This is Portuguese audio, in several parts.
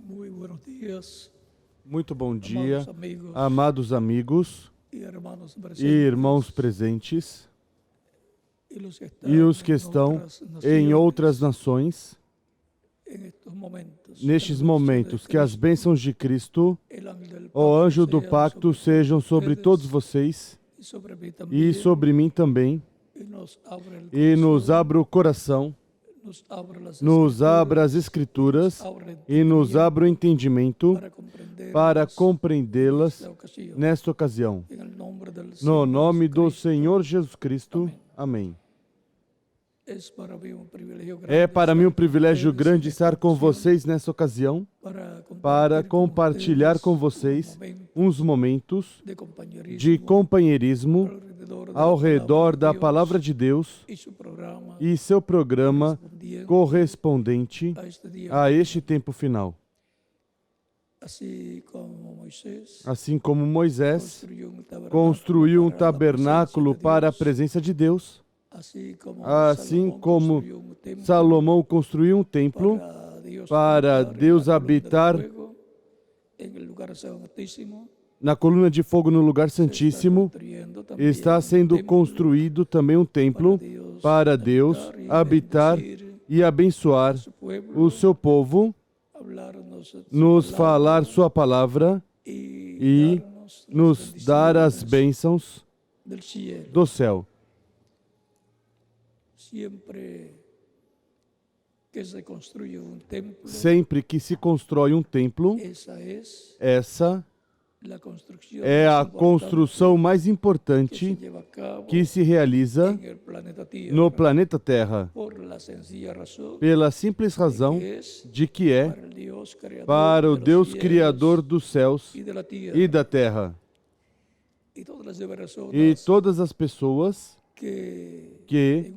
Muy buenos días, Muito bom dia, amados amigos amados amigos y hermanos e irmãos presentes, presentes y e os que estão em outras nações, nestes momentos, que as bênçãos de Cristo, o anjo do pacto, sejam sobre todos vocês e sobre mim também, e nos abra o coração, nos abra as Escrituras e nos abra o entendimento para compreendê-las nesta ocasião. No nome do Senhor Jesus Cristo. Amém. É para mim um privilégio grande estar com vocês nessa ocasião, para compartilhar com vocês uns momentos de companheirismo ao redor da Palavra de Deus e seu programa correspondente a este tempo final. Assim como Moisés construiu um tabernáculo para a presença de Deus, assim como Salomão construiu um templo para Deus habitar na coluna de fogo no lugar santíssimo, está sendo construído também um templo para Deus habitar e abençoar o seu povo, nos falar sua palavra e nos dar as bênçãos do céu. Sempre que se constrói um templo, essa é a construção mais importante que se realiza no planeta Terra, pela simples razão de que é para o Deus Criador dos céus e da terra. E todas as pessoas que,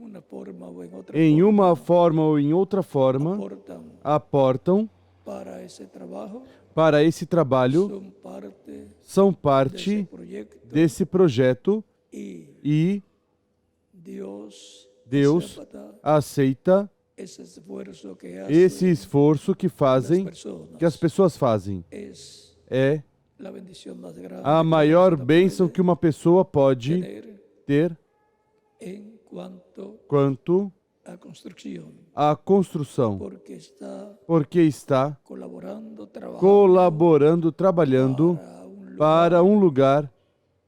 em uma forma ou em outra forma, aportam para esse trabalho, são parte desse projeto e Deus aceita esse esforço que as pessoas fazem. É a maior bênção que uma pessoa pode ter quanto à construção, porque está colaborando, trabalhando para um lugar,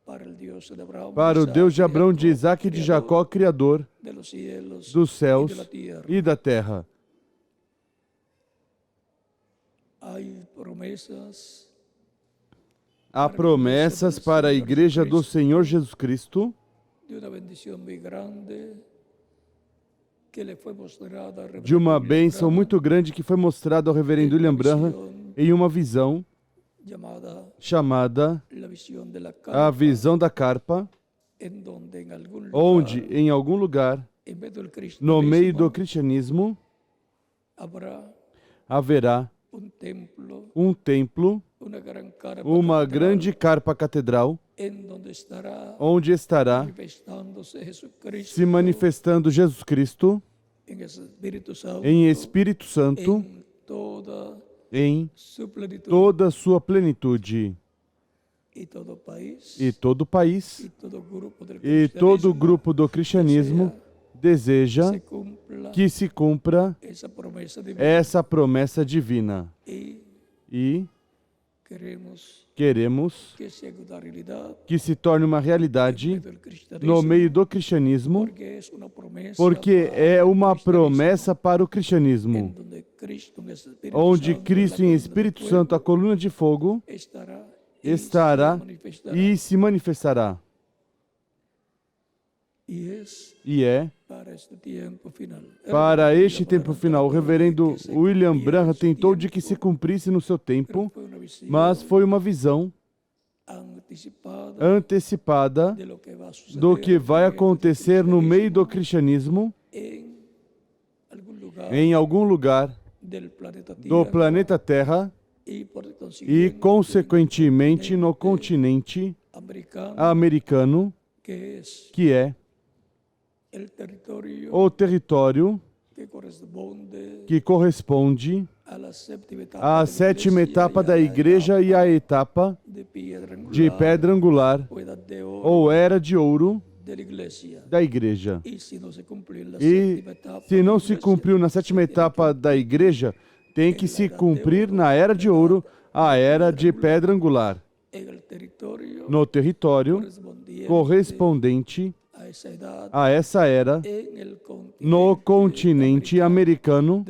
para o Deus de Abraão, de Isaac e de Jacó, Criador dos céus e da terra. Há promessas para a Igreja do Senhor Jesus Cristo, de uma bênção muito grande que foi mostrada ao reverendo William Branham em uma visão chamada a visão da carpa, onde, em algum lugar, no meio do cristianismo, haverá um templo, uma grande carpa catedral, onde estará se manifestando Jesus Cristo em Espírito Santo, em toda a sua plenitude. E todo país e todo grupo do cristianismo deseja que se cumpra essa promessa divina. E queremos que se torne uma realidade no meio do cristianismo, porque é uma promessa para o cristianismo, onde Cristo em Espírito Santo, a coluna de fogo, estará e se manifestará. E é para este tempo final. O reverendo William Branham tentou de que se cumprisse no seu tempo, mas foi uma visão antecipada do que vai acontecer no meio do cristianismo, em algum lugar do planeta Terra e, consequentemente, no continente americano, que é o território que corresponde a sétima etapa da igreja e a etapa de pedra angular ou era de ouro da igreja. E se não se cumpriu na sétima etapa da igreja, tem que se cumprir na era de ouro, a era de pedra angular, no território correspondente a essa era, no continente americano,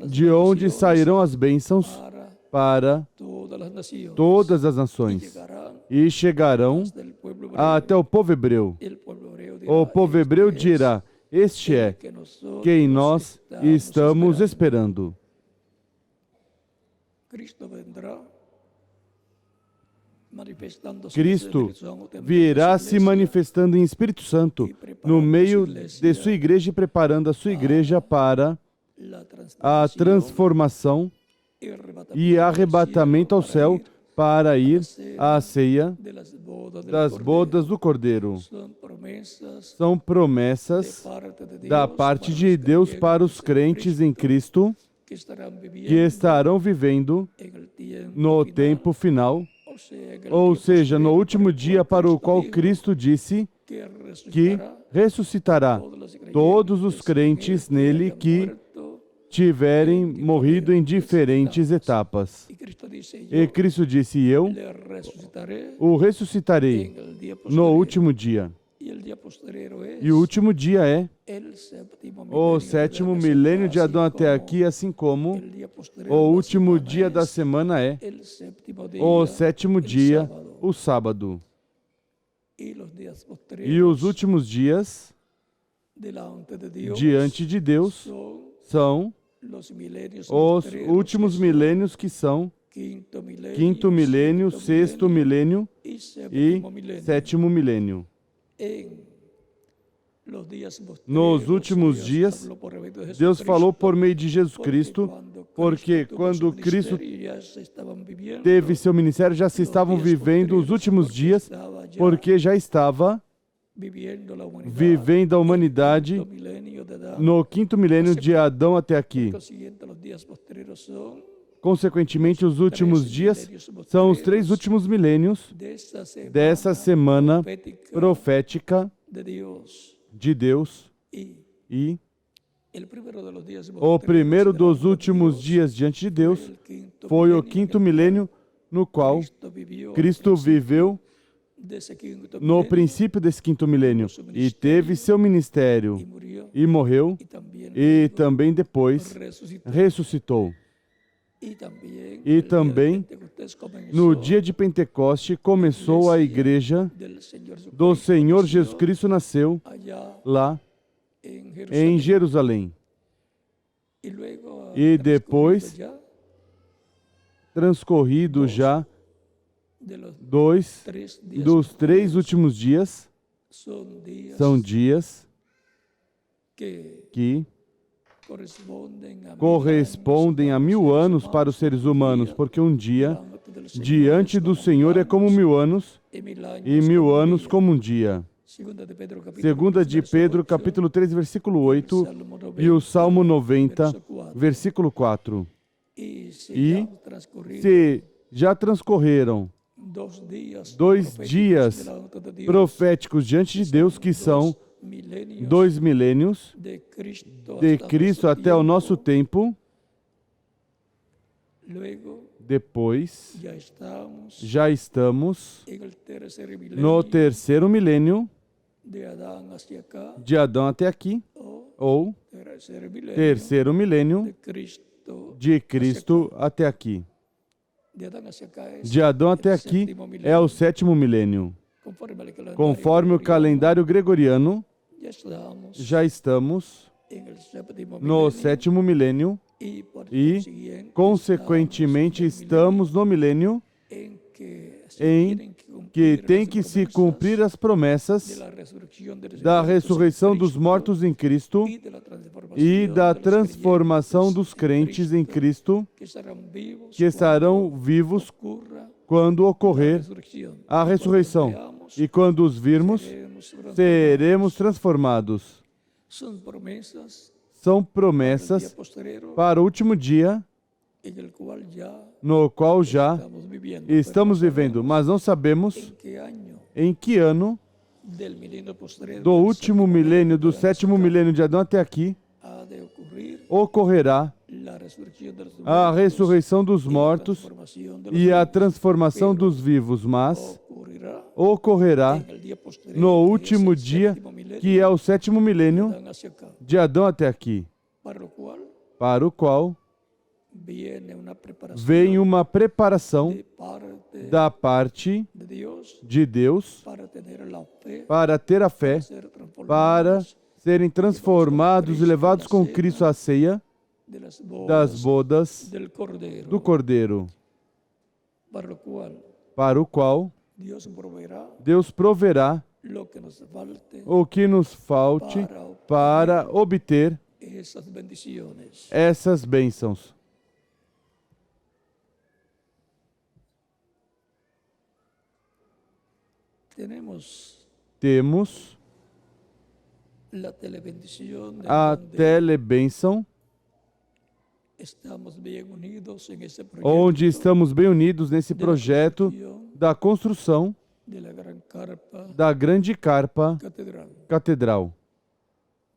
de onde sairão as bênçãos para todas as nações e chegarão até o povo hebreu. O povo hebreu dirá: este é quem nós estamos esperando. Cristo virá se manifestando em Espírito Santo no meio de sua igreja e preparando a sua igreja para a transformação e arrebatamento ao céu para ir à ceia das bodas do Cordeiro. São promessas da parte de Deus para os crentes em Cristo que estarão vivendo no tempo final, ou seja, no último dia para o qual Cristo disse que ressuscitará todos os crentes nele que tiverem morrido em diferentes etapas. E Cristo disse: eu o ressuscitarei no último dia. E o último dia é o sétimo milênio de Adão até aqui, assim como o último dia da semana é o sétimo dia, o sábado. E os últimos dias diante de Deus são os últimos milênios, que são quinto milênio, sexto milênio e sétimo milênio. Nos últimos dias, Deus falou por meio de Jesus Cristo, porque quando Cristo teve seu ministério, já se estavam vivendo os últimos dias, porque já estava vivendo a humanidade no quinto milênio de Adão até aqui. Consequentemente, os últimos dias são os 3 últimos milênios dessa semana profética de Deus. E o primeiro dos últimos dias diante de Deus foi o quinto milênio, no qual Cristo viveu no princípio desse quinto milênio e teve seu ministério e morreu e também depois ressuscitou. E também, no dia de Pentecoste, começou a igreja do Senhor Jesus Cristo, nasceu lá em Jerusalém. E depois, transcorrido já dos 3 últimos dias, são dias que correspondem a 1000 anos para os seres humanos, porque um dia diante do Senhor é como 1000 anos, e 1000 anos como um dia. Segunda de Pedro, capítulo 3, versículo 8, e o Salmo 90, versículo 4. E se já transcorreram 2 dias proféticos diante de Deus, que são 2 milênios de Cristo até o nosso tempo, depois já estamos no 3º milênio de Adão até aqui, ou 3º milênio de Cristo até aqui. De Adão até aqui é o 7º milênio. Conforme o calendário gregoriano, já estamos no 7º milênio e, consequentemente, estamos no milênio em que tem que se cumprir as promessas da ressurreição dos mortos em Cristo e da transformação dos crentes em Cristo, que estarão vivos quando ocorrer a ressurreição. E quando os virmos, seremos transformados. São promessas para o último dia en el cual ya no qual já estamos viviendo. estamos Pero no vivendo, sabemos mas não sabemos en qué año em que ano del milenio postrero, do del último séptimo milênio, do de la sétimo música, milênio de Adão até aqui, ha de ocurrir ocorrerá la resurrección de los a muertos ressurreição dos y la mortos transformación de los e a vivos. transformação Pero dos vivos, mas ocurrirá ocorrerá en el día postrero, no que es último el dia, séptimo milenio que é o sétimo de milênio Adán hacia acá, de Adão até aqui, para lo cual para o qual viene una preparación vem uma preparação de parte da parte de Dios de Deus para tener la fe, para ter a fé, ser para transformados serem transformados e levados com Cristo à ceia de las das bodas del Cordero, do Cordeiro, para lo cual para o qual Dios proveerá Deus proverá lo que nos falte o que nos falte para obter esas bendiciones. essas bênçãos. Temos la telebendición de a donde telebênção, estamos bien unidos en ese proyecto onde estamos bem unidos nesse de la projeto construcción da construção de la gran carpa da grande carpa catedral, catedral,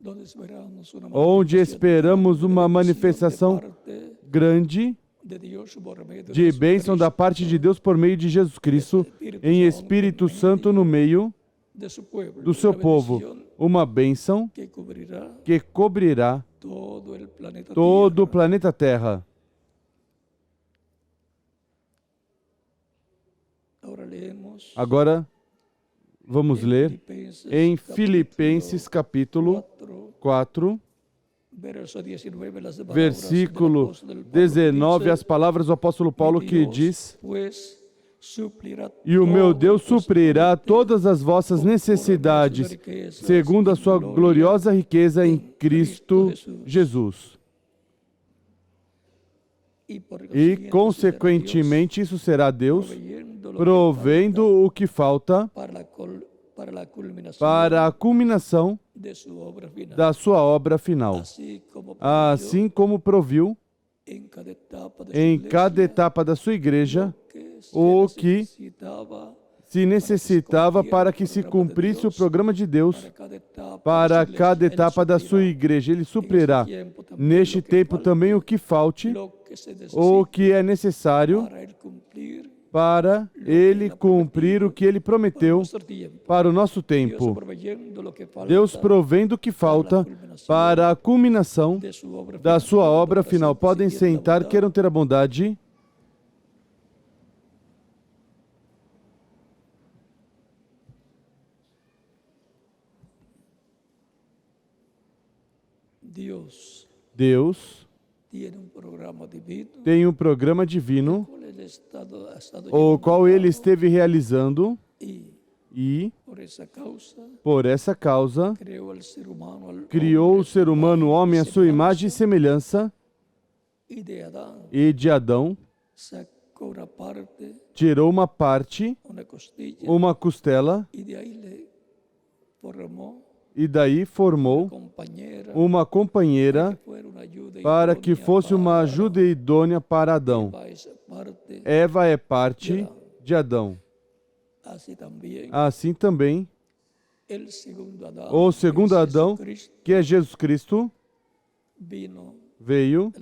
donde esperamos una onde manifestación esperamos de uma bendición manifestação de parte grande de Dios por medio de de bênção da parte de Deus por meio de Jesus Cristo, em Espírito Santo no meio de su pueblo, do seu una povo. bendición Uma bênção que cubrirá que cobrirá todo el planeta todo o Tierra. planeta Terra. Ahora leemos Agora vamos en ler Filipenses, em Filipenses capítulo 4, 4, verso 19, las palabras versículo del apóstol Pablo, que 19, dice, as palavras do apóstolo Paulo que Dios, diz: pues, suplirá E o meu todo Deus vuestro suprirá falta todas as vossas conforme a suas necessidades, riquezas segundo a em sua glória gloriosa riqueza em em Cristo Cristo Jesus. e, por E, consiguiente, consequentemente, isso será Deus proveyendo lo que provendo falta o que falta para la culminación para a culminação de su obra final. da sua obra final, Así como assim como proviu en cada etapa de em su cada iglesia, etapa da sua igreja que se o que necesitaba se necessitava para que se cumprisse o programa de Deus para cada etapa da sua igreja. Ele suprirá neste tempo também o que falte, o que é necessário para ele cumprir o que ele prometeu para o nosso tempo. Deus provendo o que falta para a culminação da sua obra final. Podem sentar, queiram ter a bondade. Deus tem um programa divino, o qual ele esteve realizando, e, por essa causa, criou o ser humano, o homem, à sua imagem e semelhança, e de Adão tirou uma parte, uma costela, e daí formou uma companheira para que fosse uma ajuda idônea para Adão. Eva é parte de Adão. Assim também, o segundo Adão, que é Jesus Cristo, veio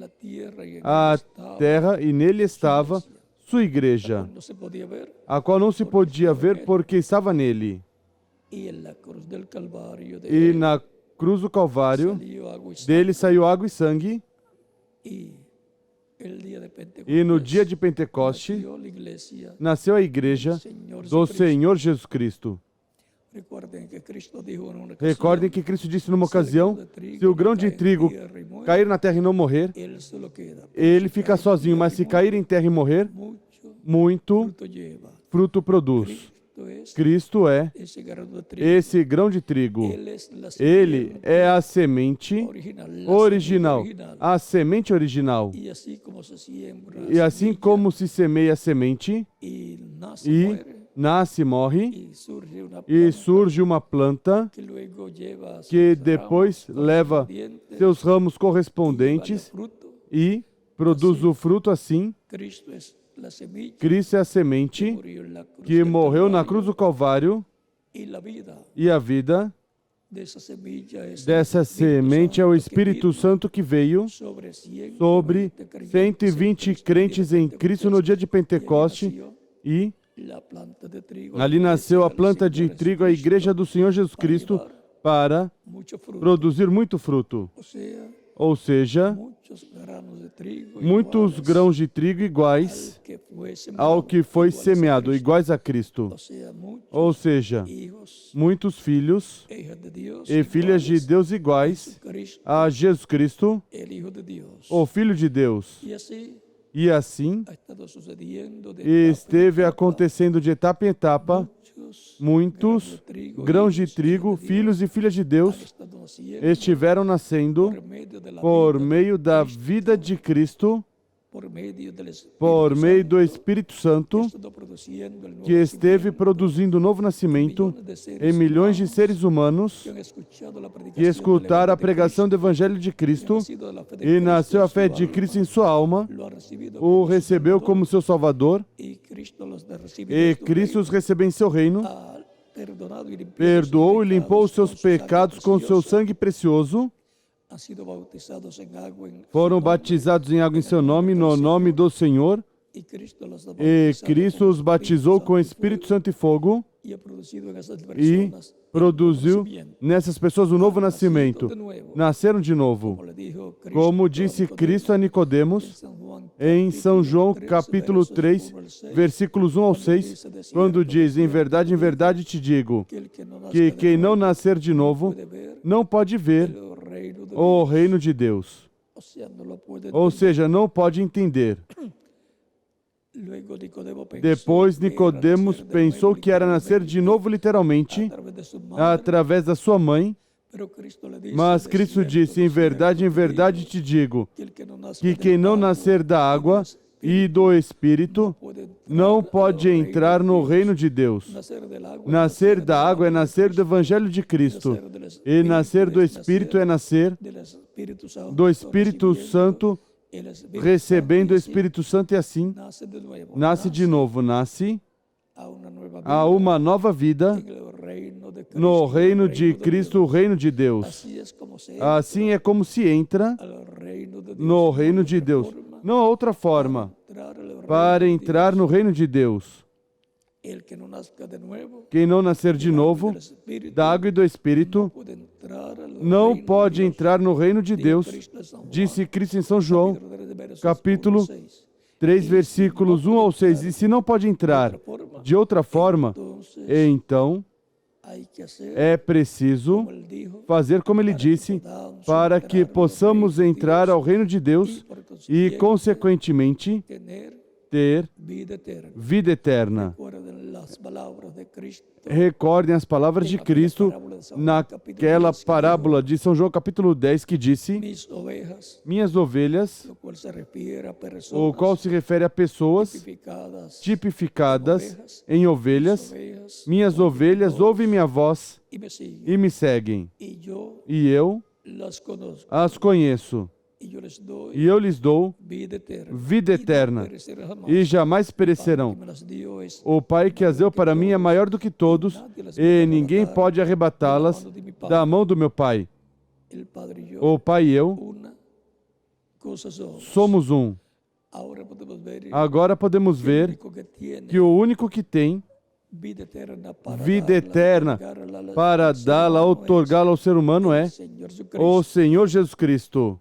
à terra e nele estava sua igreja, a qual não se podia ver porque estava nele. E na cruz do Calvário, dele saiu água e sangue. E no dia de Pentecoste, nasceu a igreja do Senhor Jesus Cristo. Recordem que Cristo disse numa ocasião, se o grão de trigo cair na terra e não morrer, ele fica sozinho, mas se cair em terra e morrer, muito fruto produz. Cristo é esse grão de trigo. Ele é a semente original, a semente original. E assim como se semeia a semente, e nasce, morre, e surge uma planta que depois leva seus ramos correspondentes e produz o fruto assim. Cristo es la semilla Cristo é a que semente murió en la cruz que del morreu na Calvario, cruz do Calvário, y la vida e a vida de esa semilla es el dessa Espíritu semente é o Santo que Espírito vino Santo que veio sobre sobre 120 creyentes 120 crentes em Cristo no dia de Pentecoste, nació e la planta de trigo, ali la nasceu a iglesia planta del de Señor trigo, a igreja do Senhor Jesus Cristo, para mucho fruto, produzir muito fruto. o sea, Ou seja, muchos granos de trigo muitos iguales grãos de trigo iguais ao que foi semeado, iguais a Cristo. o sea, muchos Ou seja, hijos muitos filhos e hijas de Dios e filhas de iguales Deus iguais Cristo, a Jesus Cristo, el Hijo de Dios. o Filho de Deus. Y así E assim ha estado sucediendo de esteve etapa en etapa. acontecendo de etapa em etapa. Muitos grãos de trigo, filhos e filhas de Deus, estado naciendo estiveram nascendo por medio de la por vida meio de da Cristo, vida de Cristo, por medio del Espíritu por meio do Santo, Espírito Santo, estado produciendo el nuevo que esteve nacimiento, produzindo o novo nascimento millones de seres em milhões de humanos seres humanos que han escuchado la que predicación del escutaram a Evangelio de pregação do Cristo, Evangelho de y Cristo nacido de la fe de e Cristo nasceu en a fé su de alma, Cristo em sua alma, lo ha recibido o como su recebeu Salvador, como seu Salvador, y Cristo los ha recibido e en su Cristo reino, os recebeu em seu reino, ha perdonado y limpiado perdoou e sus limpou os seus pecados con su sangre pecados com seu preciosa, sangue precioso, han sido bautizados en agua en su foram nombre, batizados em água em seu nome, no nome do Senhor, y Cristo los ha e bautizado Cristo con os batizou com Santo y Espírito fuego, Santo e fogo, y ha producido en esas e personas el produziu nuevo nacimiento. nessas pessoas um novo Nacido nascimento. de nuevo, Nasceram de novo. como le dijo Cristo Como a disse Nicodemo, Cristo a Nicodemos, em São João capítulo 3, versículos 1 ao 6, quando diz: em verdade te digo, que quem não nascer de novo não pode ver o reino de Deus. Ou seja, não pode entender. Depois Nicodemos pensou que era nascer de novo literalmente, através da sua mãe, mas Cristo disse: em verdade te digo, que quem não nascer da água e do Espírito não pode entrar no reino de Deus. Nascer da água é nascer do Evangelho de Cristo, e nascer do Espírito é nascer do Espírito Santo, recebendo o Espírito Santo, e assim nasce de novo, nasce a uma nova vida no reino de Cristo, o reino de Deus. Assim é como se entra no reino de Deus. Não há outra forma para entrar no reino de Deus. Quem não nascer de novo, da água e do Espírito, não pode entrar no reino de Deus, disse Cristo em São João, capítulo 3, versículos 1 ao 6. E se não pode entrar de outra forma, então é preciso fazer como ele disse, para que possamos entrar ao reino de Deus e, consequentemente, ter vida eterna. Recordem as palavras de Cristo naquela parábola de São João capítulo 10 que disse: minhas ovelhas, o qual se refere a pessoas tipificadas em ovelhas, minhas ovelhas ouvem minha voz e me seguem, e eu as conheço. E eu lhes dou vida eterna, e jamais perecerão. O Pai que as deu para mim é maior do que todos, e ninguém pode arrebatá-las da mão do meu Pai. O Pai e eu somos um. Agora podemos ver que o único que tem vida eterna para dá-la, outorgá-la ao ser humano é o Senhor Jesus Cristo.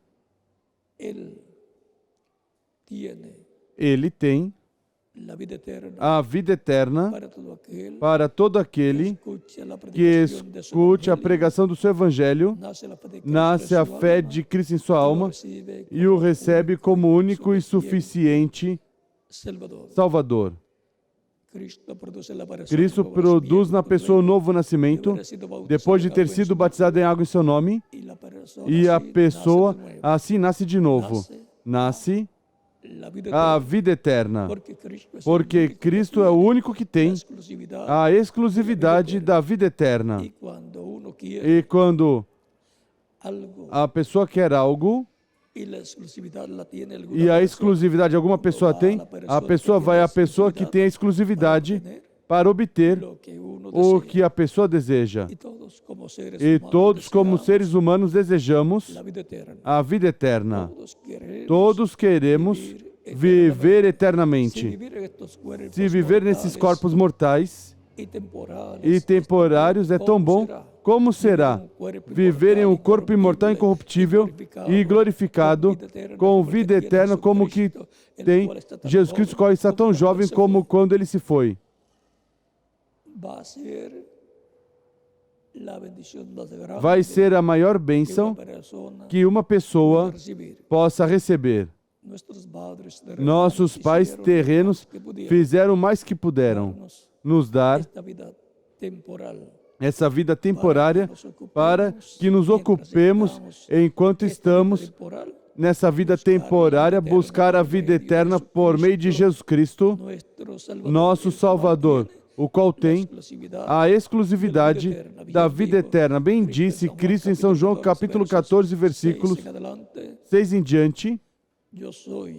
Ele tem a vida eterna para todo aquele que escute a pregação do seu Evangelho, nasce a fé de Cristo em sua alma e o recebe como único e suficiente Salvador. Cristo produz na pessoa um novo nascimento, depois de ter sido batizado em água em seu nome, e a pessoa assim nasce de novo. Nasce a vida eterna, porque Cristo é o único que tem a exclusividade da vida eterna. E quando a pessoa quer algo, y la exclusividad la tiene alguna e a persona. exclusividade alguma pessoa tem, a pessoa vai à pessoa que tem a exclusividade para obter Lo que uno o desea. que a pessoa deseja. Y todos como seres E humanos todos, como deseamos seres humanos, desejamos la vida eterna. a vida eterna. Todos queremos Todos queremos viver se eternamente. vivir en estos cuerpos Se viver nesses mortales corpos mortais y temporales, e temporários é tão bom, como será viver em um corpo imortal incorruptível e glorificado, com vida eterna, como que tem Jesus Cristo, qual está tão jovem como quando ele se foi. va a ser la bendición más grande Vai ser a maior que bênção una persona que uma pessoa puede recibir. possa receber. Nuestros padres Nossos pais hicieron terrenos lo que pudieron fizeram o mais que puderam darnos nos dar esta vida temporal essa vida temporária para que nos ocupemos enquanto estamos nessa vida temporária, buscar a vida eterna por meio de Jesus Cristo, nosso Salvador, o qual tem a exclusividade da vida eterna. Bem disse Cristo em São João, capítulo 14, versículos 6 em diante: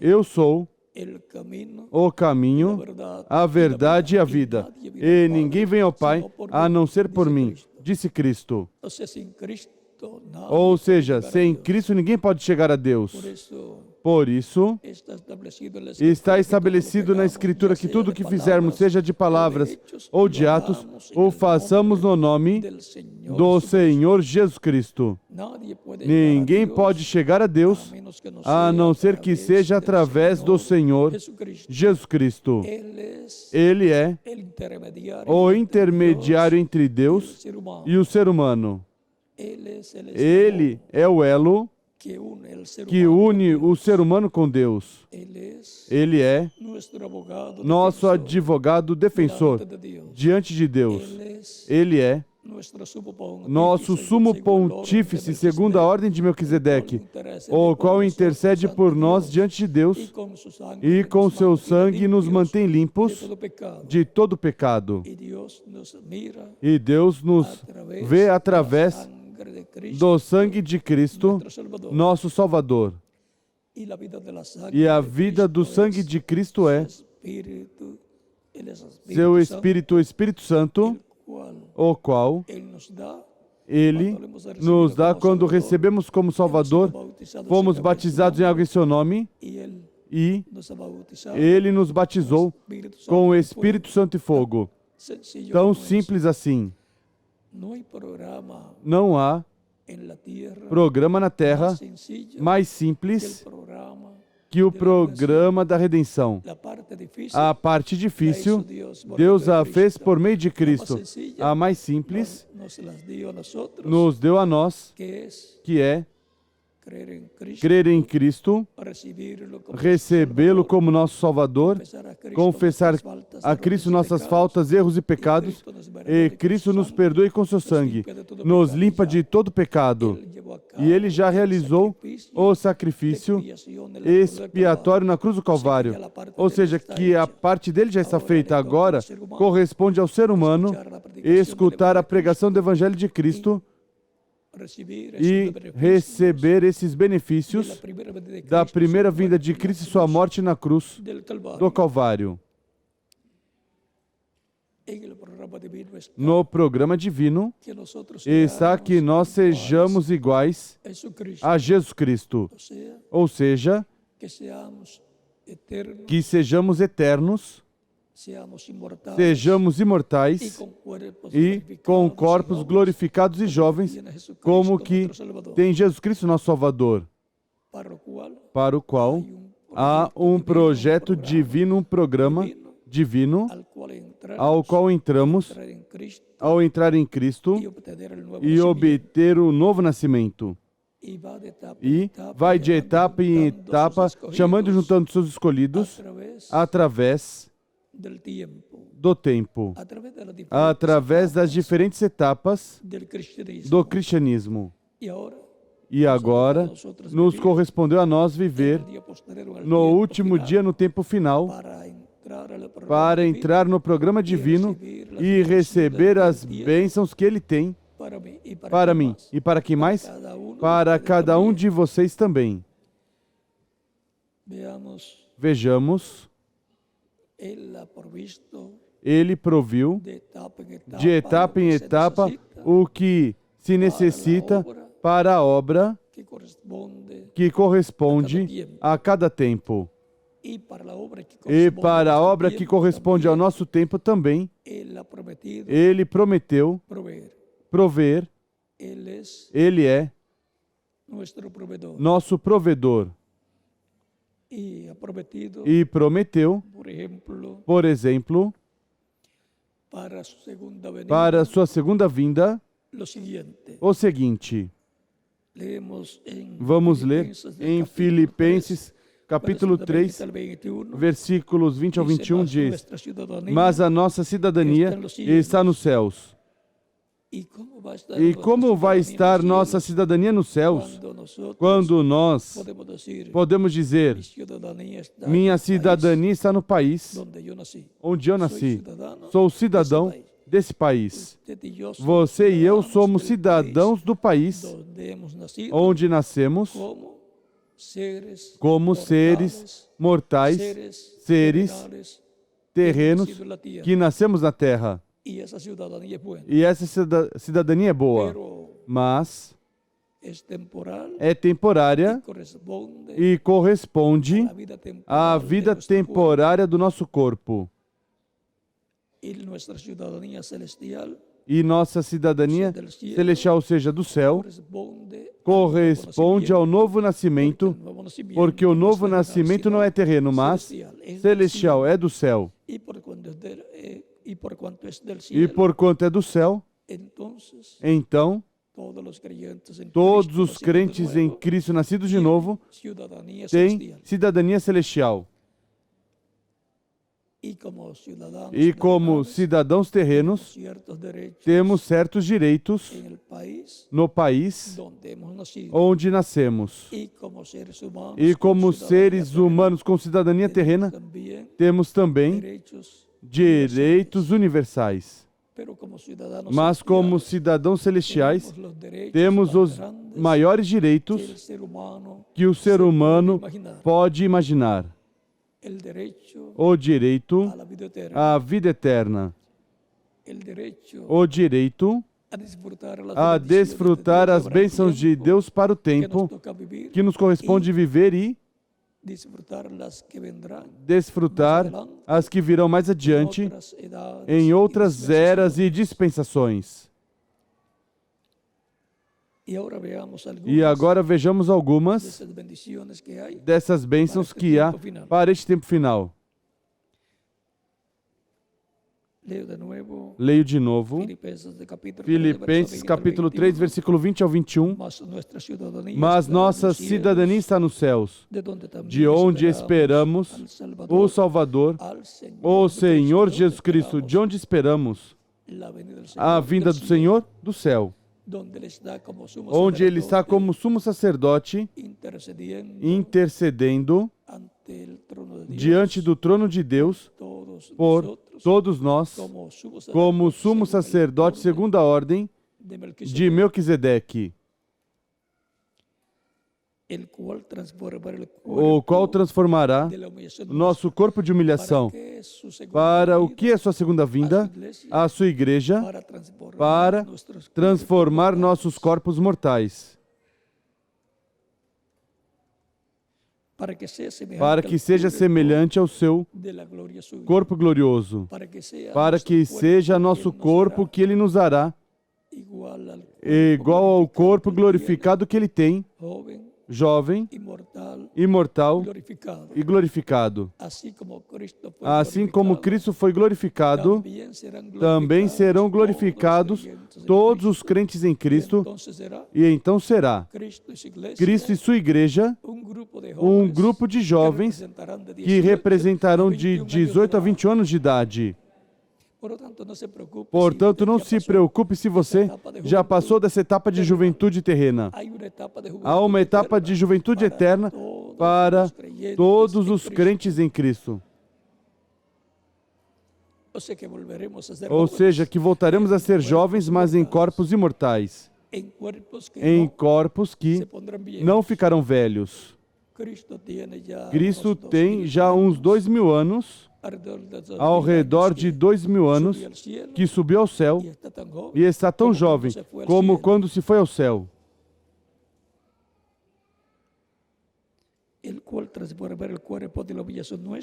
Eu sou o caminho, a verdade e a vida, e ninguém vem ao Pai a não ser por mim, disse Cristo. Ou seja, sem Cristo ninguém pode chegar a Deus. Por isso, está estabelecido na Escritura que tudo o que fizermos, seja de palavras ou de atos, o façamos no nome do Senhor Jesus Cristo. Ninguém pode chegar a Deus a não ser que seja através do Senhor Jesus Cristo. Ele é o intermediário entre Deus e o ser humano. Ele é o elo que une o ser humano com Deus. Ele é nosso advogado defensor diante de Deus. Ele é nosso sumo pontífice, segundo a ordem de Melquisedeque, o qual intercede por nós diante de Deus e com seu sangue nos mantém limpos de todo pecado. E Deus nos vê através do sangue de Cristo, nosso Salvador. E a vida do sangue de Cristo é seu Espírito, o Espírito Santo, o qual Ele nos dá quando recebemos como Salvador, fomos batizados em água em seu nome, e Ele nos batizou com o Espírito Santo e fogo. Tão simples assim. Não há programa na Terra mais simples que o programa da redenção. A parte difícil, Deus a fez por meio de Cristo. A mais simples, nos deu a nós, que é crer em Cristo, recebê-lo como nosso Salvador, confessar a Cristo nossas faltas, erros e pecados, e Cristo nos perdoe com seu sangue, nos limpa de todo pecado. E Ele já realizou o sacrifício expiatório na cruz do Calvário. Ou seja, que a parte dele já está feita. Agora, corresponde ao ser humano escutar a pregação do Evangelho de Cristo e receber esses benefícios da primeira vinda de Cristo e sua morte na cruz do Calvário. No programa divino está que nós sejamos iguais a Jesus Cristo, ou seja, que sejamos eternos, sejamos imortais e com corpos glorificados e jovens, como que tem Jesus Cristo, nosso Salvador, para o qual há um projeto divino, um programa divino, ao qual entramos ao entrar em Cristo e obter o novo nascimento. E vai de etapa em etapa, chamando e juntando seus escolhidos através do tempo, através das diferentes etapas do cristianismo. E agora nos correspondeu a nós viver no último dia, no tempo final, para entrar no programa divino e receber as bênçãos que Ele tem para mim. E para quem mais? Para cada um de vocês também. Veamos, Vejamos, Él ha provisto Ele proviu de etapa em etapa o que se necessita para a obra que corresponde que corresponde a cada tempo. y para la obra que E corresponde para a nuestro obra que tiempo corresponde ao también, nosso tempo também, Él ha prometido Ele prometeu proveer. prover. Él es Ele é nuestro proveedor nosso provedor y ha prometido, e prometeu, por ejemplo, por exemplo, para su segunda venida, para sua segunda vinda, lo siguiente. o seguinte. Leemos en Vamos ler Filipenses, em capítulo Filipenses, 3, capítulo versos 3, 20 al 21, versículos 20 ao dice, 21 "Mas diz: nuestra ciudadanía, Mas a nossa cidadania está nos céus. ¿y cómo va a estar E nuestra como vai ciudadanía estar en los nossa cielos cidadania nos céus cuando nosotros quando nós podemos decir, podemos dizer: mi ciudadanía está Minha en el cidadania está no país país donde yo nací? onde eu Soy nasci. ciudadano Sou cidadão desse país. desse país. Usted y yo somos Você e eu ciudadanos somos del cidadãos do país país donde hemos nacido onde nascemos como seres mortais, seres terrenos que nascemos na terra. y esa ciudadanía es buena, E essa cidadania é boa, pero mas es temporal é temporária e corresponde à vida temporária do nosso corpo. y nuestra ciudadanía celestial E nossa cidadania celestial, ou seja, do céu, corresponde ao novo nascimento, porque o novo nascimento não é terreno, mas celestial, é do céu. y por cuanto es del E cielo, porquanto é do céu, entonces então todos os crentes em Cristo nascidos de novo ciudadanía têm celestial. cidadania celestial. Y como ciudadanos E como terrenales, cidadãos terrenos, ciertos derechos temos certos direitos en el país no país donde hemos nacido. onde nascemos. Y como seres humanos, E como con ciudadanía seres terrena, humanos com cidadania terrena, también temos também direitos universais. pero como ciudadanos Mas como celestiales, cidadãos celestiais, tenemos los derechos temos más os grandes maiores que el direitos ser humano que o ser se puede humano imaginar. pode imaginar. El derecho O direito a la vida eterna, à vida eterna. el derecho O direito a desfrutar as bênçãos de Deus para o tempo que nos corresponde viver e desfrutar as que virão mais adiante em outras eras e dispensações. E agora vejamos algumas dessas bênçãos que há para este tempo final. Leio de novo. Filipenses capítulo 3, versículo 20 ao 21. Mas nossa cidadania está nos céus, de onde esperamos o Salvador, o Senhor Jesus Cristo. De onde esperamos a vinda do Senhor? Do céu, onde Ele está como sumo sacerdote, intercedendo diante do trono de Deus por todos nós, como sumo sacerdote segundo a ordem de Melquisedeque, o qual transformará nosso corpo de humilhação para o que é sua segunda vinda, a sua igreja, para transformar nossos corpos mortais, para que seja semelhante ao seu corpo glorioso, para que seja nosso corpo que Ele nos dará, igual ao corpo glorificado que Ele tem, jovem, imortal e glorificado. Assim como Cristo foi glorificado, também serão glorificados todos os crentes em Cristo, e então será Cristo e sua igreja um grupo de jovens que representarão de 18 a 20 anos de idade. Portanto, não se preocupe se você já passou dessa etapa de juventude terrena. Há uma etapa de juventude eterna para todos os crentes em Cristo. Ou seja, que voltaremos a ser jovens, mas em corpos imortais, em corpos que não ficarão velhos. Cristo tem já uns 2000 anos, ao redor de 2000 anos, que subiu ao céu e está tão jovem como quando se foi ao céu.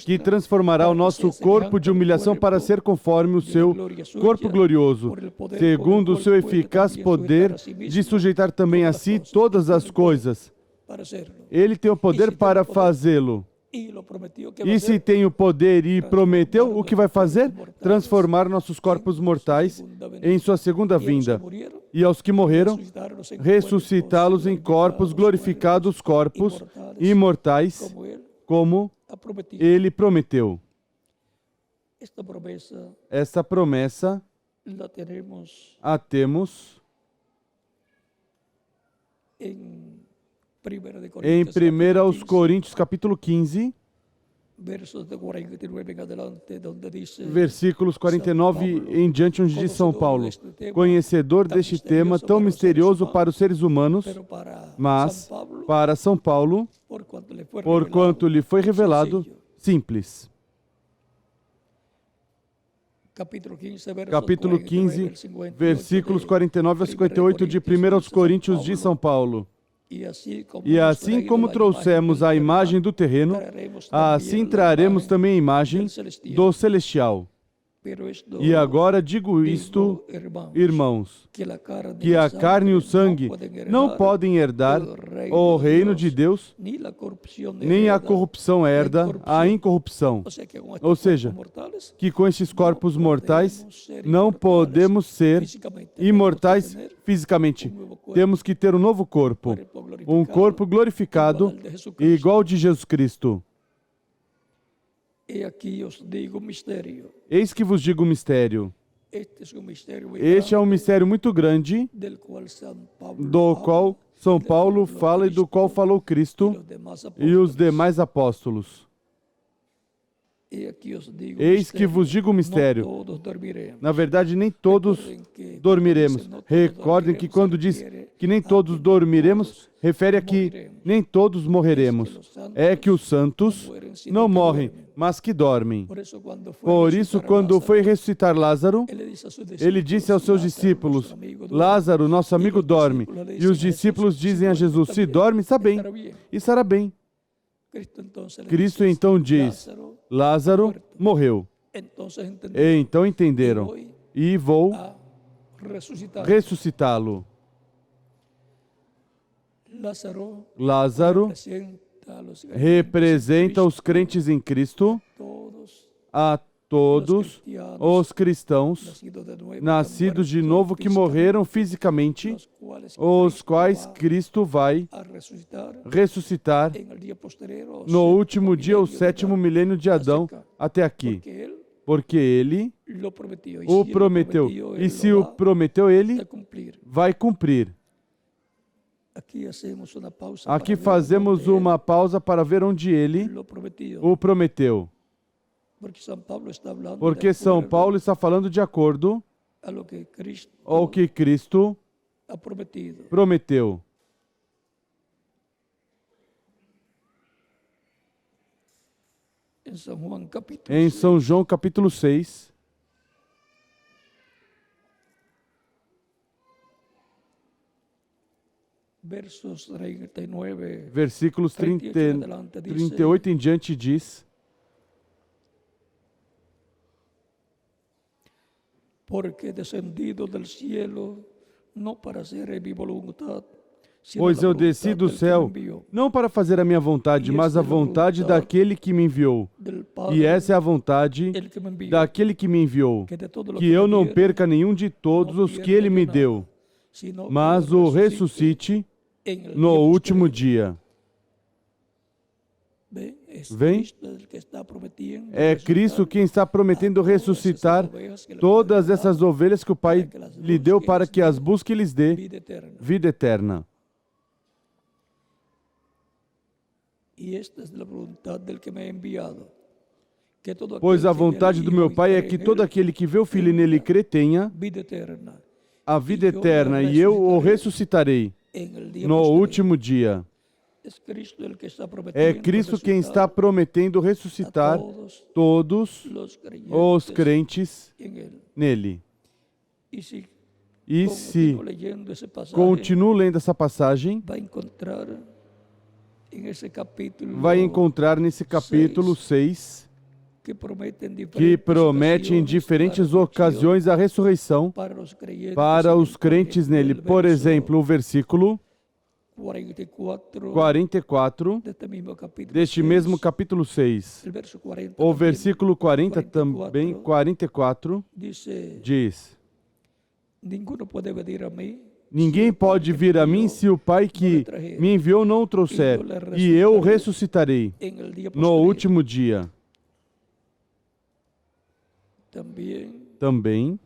Que transformará o nosso corpo de humilhação para ser conforme o seu corpo glorioso, segundo o seu eficaz poder de sujeitar também a si todas as coisas. Ele tem o poder para fazê-lo. E se tem o poder e prometeu, o que vai fazer? Transformar nossos corpos mortais em sua segunda vinda. E aos que morreram, ressuscitá-los em corpos glorificados, corpos imortais, como Ele prometeu. Esta promessa a temos em 1 Coríntios capítulo 15, versículos 49 em diante, onde diz São Paulo: conhecedor deste tema tão misterioso para os seres humanos, mas para São Paulo, porquanto lhe foi revelado, simples. Capítulo 15, versículos 49 a 58 de 1 Coríntios de São Paulo. E assim como trouxemos a imagem do terreno, assim traremos também a imagem do celestial. E agora digo isto, irmãos, que a carne e o sangue não podem herdar o reino de Deus, nem a corrupção herda a incorrupção. Ou seja, que com estes corpos mortais não podemos ser imortais fisicamente. Temos que ter um novo corpo, um corpo glorificado e igual de Jesus Cristo. Eis que vos digo um mistério. Este é um mistério muito grande, do qual São Paulo fala e do qual falou Cristo e os demais apóstolos. Eis que vos digo um mistério. Na verdade, nem todos dormiremos. Recordem que quando diz que nem todos dormiremos, refere a que nem todos morreremos. É que os santos não morrem, mas que dormem. Por isso, quando foi ressuscitar Lázaro, ele disse aos seus discípulos: Lázaro, nosso amigo, dorme. E os discípulos dizem a Jesus: se dorme, está bem, e estará bem. Cristo então diz: Lázaro morreu. Então entenderam, e vou ressuscitá-lo. Lázaro representa os crentes em Cristo, a todos os cristãos nascidos de novo que morreram fisicamente, os quais Cristo vai ressuscitar no último dia, o 7º milênio de Adão, até aqui. Porque Ele o prometeu. E se o prometeu, Ele vai cumprir. Aqui fazemos uma pausa para ver onde Ele o prometeu. Porque São Paulo está falando de acordo ao que Cristo prometeu. Em São João capítulo 6, versículos 38 em diante diz: porque descendido del cielo, não para ser mi voluntad, pois eu desci do céu, não para fazer a minha vontade, mas a vontade daquele que me enviou. E essa é a vontade daquele que me enviou, que eu não perca nenhum de todos os que ele me deu, mas o ressuscite no último dia. Vem? É Cristo quem está prometendo ressuscitar todas essas ovelhas que o Pai lhe deu para que as busque e lhes dê vida eterna. Pois a vontade do meu Pai é que todo aquele que vê o Filho e nele crê tenha a vida eterna, e eu o ressuscitarei no último dia. Es Cristo el que está É prometiendo Cristo quem está resucitar prometendo a ressuscitar todos todos los creyentes os crentes en él. nele. Y si E se continúa leyendo ese pasaje, continuo lendo essa passagem, va a encontrar en ese capítulo vai encontrar nesse capítulo 6 que promete que promete em diferentes ocasiões a ressurreição para os crentes nele. Por exemplo, o versículo 44 deste mesmo capítulo 6. O versículo 40 também, 44, diz: Ninguno pode venir a mim Ninguém pode vir a mim se o Pai que me enviou não o trouxer, e eu o ressuscitarei en el día no postrero. último dia. Também,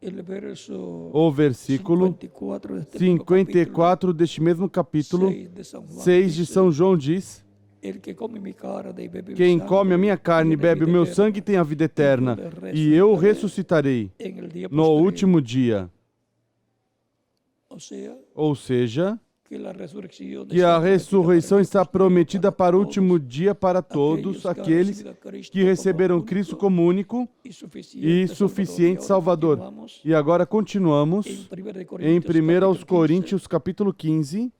El verso o versículo 54 deste 54 deste mesmo capítulo 6 de São João diz: El que come mi carne y bebe mi Quem sangre come a minha carne e tiene bebe o vida meu eterna, sangue tem a vida eterna, e eu o ressuscitarei en el día no postrero. último dia. O sea, Ou seja, que a ressurreição que a ressurreição está prometida para o último dia para todos aqueles que receberam Cristo como único e suficiente Salvador. E agora continuamos em 1 Coríntios capítulo 15,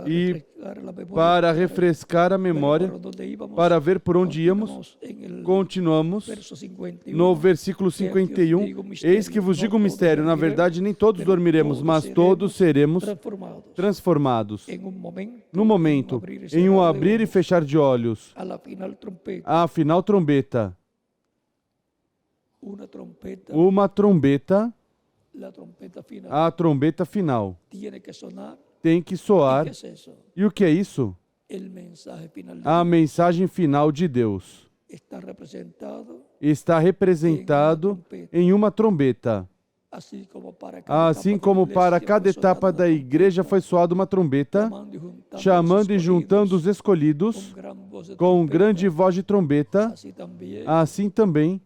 e para refrescar a memória, para ver por onde íamos, continuamos no versículo 51. Eis que vos digo um mistério, na verdade nem todos dormiremos, mas todos seremos transformados. No momento, em um abrir e fechar de olhos, a final trombeta, uma trombeta, a trombeta final, tem que soar. E o que é isso? A mensagem final de Deus está representado em uma trombeta. Assim como para cada etapa da igreja foi soada uma trombeta, chamando e juntando os escolhidos com grande voz de trombeta, assim também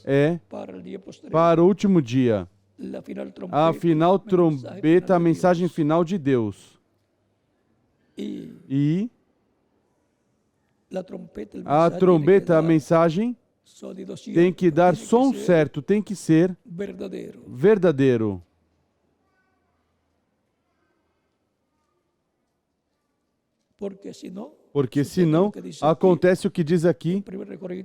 é para o último dia. A final trombeta, a mensagem final de Deus. E a trombeta, a mensagem, tem que dar som certo, tem que ser verdadeiro. Porque senão acontece o que diz aqui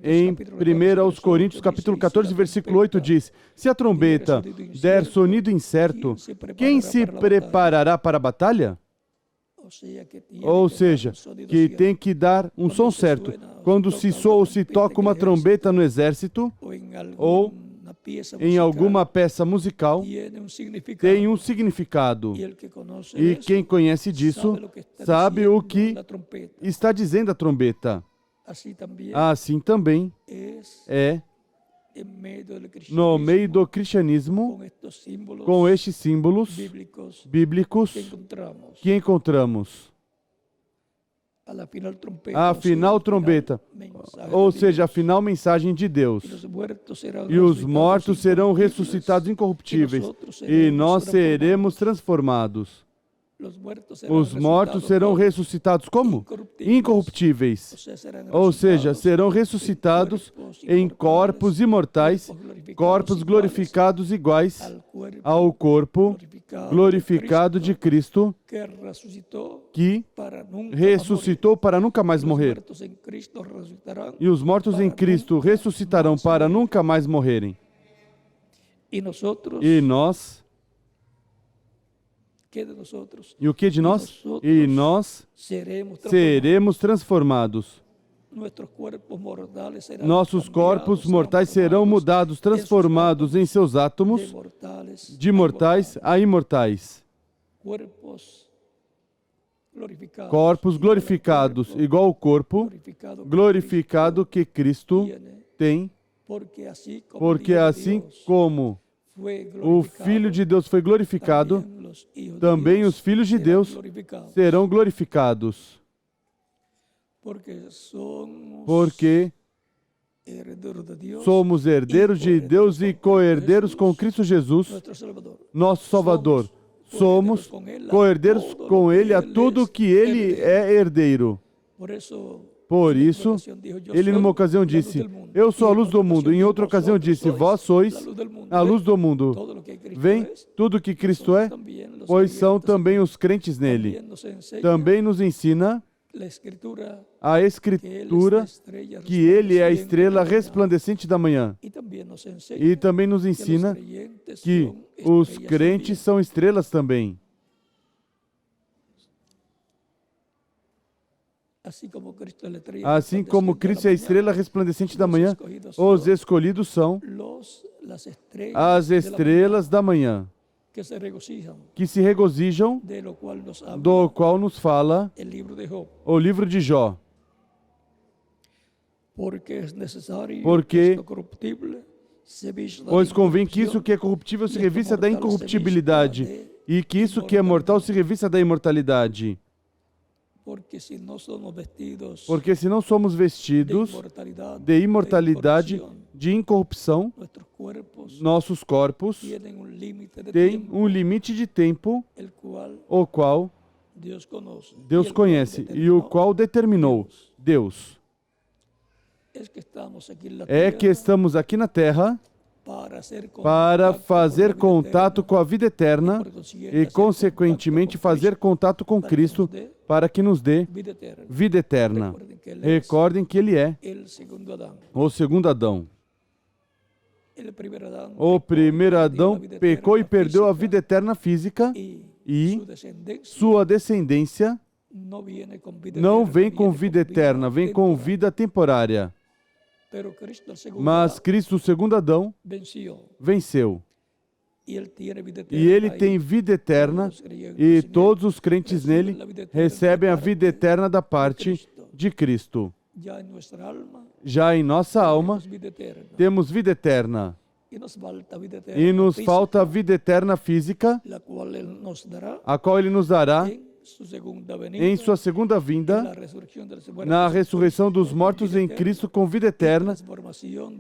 em 1 Coríntios capítulo 14, versículo 8, diz: se a trombeta der sonido incerto, quem se preparará para a batalha? Ou seja, que tem que dar um som certo. Quando se soa ou se toca uma trombeta no exército, ou em alguma peça musical, tem um significado. E quem conhece disso sabe o que está dizendo a trombeta. Assim também é no meio do cristianismo, com estes símbolos bíblicos que encontramos. A final trombeta, ou seja, a final mensagem de Deus. E os mortos serão ressuscitados incorruptíveis, e nós seremos transformados. Os mortos serão ressuscitados como? Incorruptíveis. Ou seja, serão ressuscitados em corpos imortais, corpos glorificados iguais ao corpo glorificado de Cristo, que ressuscitou para nunca mais morrer. E os mortos em Cristo ressuscitarão para nunca mais morrerem. E nós... E o que de nós? E nós seremos transformados. Nossos corpos mortais serão mudados, transformados em seus átomos, de mortais a imortais. Corpos glorificados, igual o corpo glorificado que Cristo tem, porque assim como o Filho de Deus foi glorificado, também os filhos de Deus serão glorificados. Porque somos herdeiros de Deus e co-herdeiros com Cristo Jesus, nosso Salvador. somos co-herdeiros com ele a tudo que ele é herdeiro. Por isso, ele numa ocasião disse, eu sou a luz do mundo. Em outra ocasião disse, vós sois a luz do mundo. Vem tudo que Cristo é, pois são também os crentes nele. Também nos ensina a Escritura que ele é a estrela resplandecente da manhã. E também nos ensina que os crentes são estrelas também. Assim como Cristo é a estrela resplandecente da manhã, os escolhidos são as estrelas da manhã, que se regozijam, do qual nos fala o livro de Jó. Porque pois convém que isso que é corruptível se revista da incorruptibilidade, e que isso que é mortal se revista da imortalidade. Porque se não somos vestidos de imortalidade, de incorrupção, nossos corpos têm um limite de tempo, o qual Deus conhece e o qual determinou Deus. É que estamos aqui na Terra para fazer contato com a vida eterna e, consequentemente, fazer contato com Cristo para que nos dê vida eterna. Recordem que Ele é o segundo Adão. O primeiro Adão pecou e perdeu a vida eterna física e sua descendência não vem com vida eterna, vem com vida temporária. Mas Cristo, o segundo Adão, venceu. E ele tem vida eterna, e todos os crentes nele recebem a vida eterna da parte de Cristo. Já em nossa alma, temos vida eterna. E nos falta a vida eterna física, a qual ele nos dará em sua segunda vinda, na ressurreição dos mortos em Cristo com vida eterna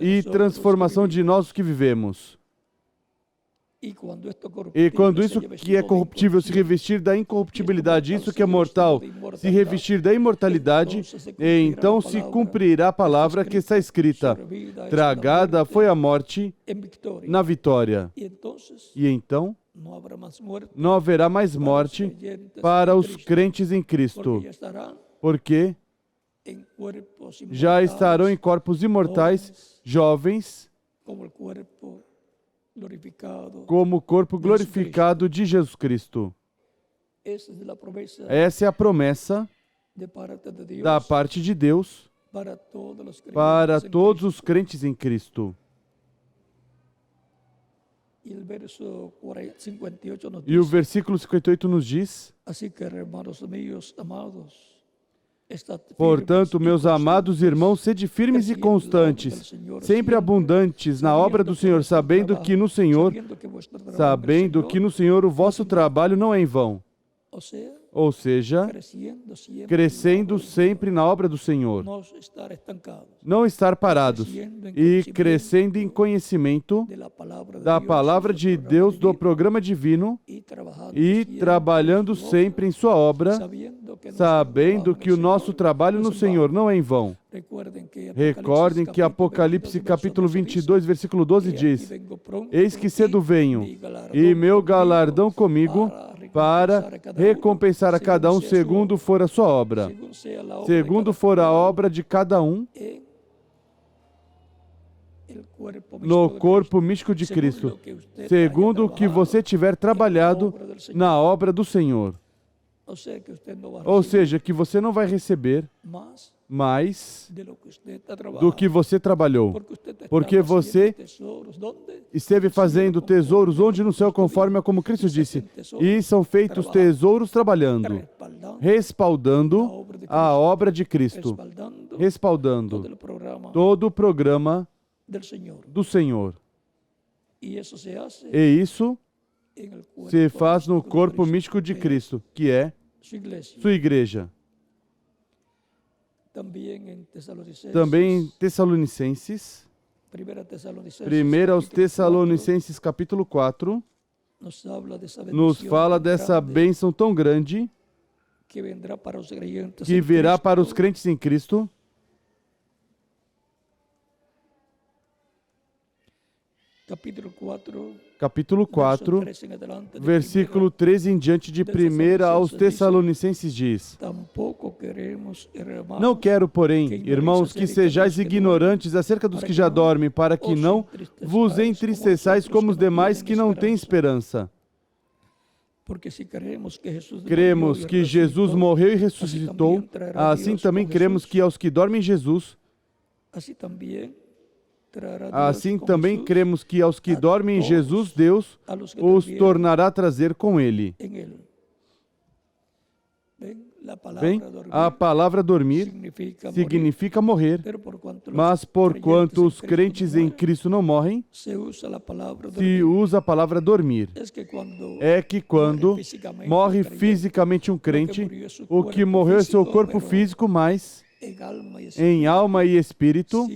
e transformação de nós que vivemos. E quando isso que é corruptível se revestir da incorruptibilidade, isso que é mortal se revestir da imortalidade, então se cumprirá a palavra que está escrita: tragada foi a morte na vitória. E então não haverá mais morte para os crentes em Cristo, porque já estarão em corpos imortais, jovens, como o corpo glorificado de Jesus Cristo. Essa é a promessa da parte de Deus para todos os crentes em Cristo. E o versículo 58 nos diz: portanto, meus amados irmãos, sede firmes e constantes, sempre abundantes na obra do Senhor, sabendo que no Senhor o vosso trabalho não é em vão. Ou seja, crescendo sempre na obra do Senhor. Não estar parados e crescendo em conhecimento da palavra de Deus, do programa divino e trabalhando sempre em sua obra, sabendo que o nosso trabalho no Senhor não é em vão. Recordem que Apocalipse capítulo 22, versículo 12 diz: eis que cedo venho, e meu galardão comigo, para recompensar a cada um segundo for a sua obra. Segundo for a obra de cada um no corpo místico de Cristo, segundo o que você tiver trabalhado na obra do Senhor. Ou seja, que você não vai receber mais do que você trabalhou, porque você esteve fazendo tesouros onde no céu, conforme a como Cristo disse, e são feitos tesouros trabalhando, respaldando a obra de Cristo, respaldando todo o programa do Senhor. E isso se faz no corpo místico de Cristo, que é sua igreja. Também em Tessalonicenses, 1 aos Tessalonicenses capítulo 4, nos habla dessa nos bendición fala tan dessa grande bênção tão grande que vendrá para os creyentes que en virá para os Cristo. crentes em Cristo. Capítulo 4, Capítulo verso 4, 13 em adelante, de versículo 13 em diante de 1 aos Tessalonicenses diz: Tampouco queremos, irmãos, Não quero, porém, irmãos, que sejais ignorantes acerca dos que já dormem, para que não vos entristeçais como os demais que não têm esperança. porque se Cremos que Jesus morreu e ressuscitou, assim também cremos que aos que dormem em Jesus, assim também cremos que aos que dormem em Jesus, Deus os tornará a trazer com Ele. Bem, a palavra dormir significa morrer, mas porquanto os crentes em Cristo não morrem, se usa a palavra dormir. É que quando morre fisicamente um crente, o que morreu é seu corpo físico, mas em alma e espírito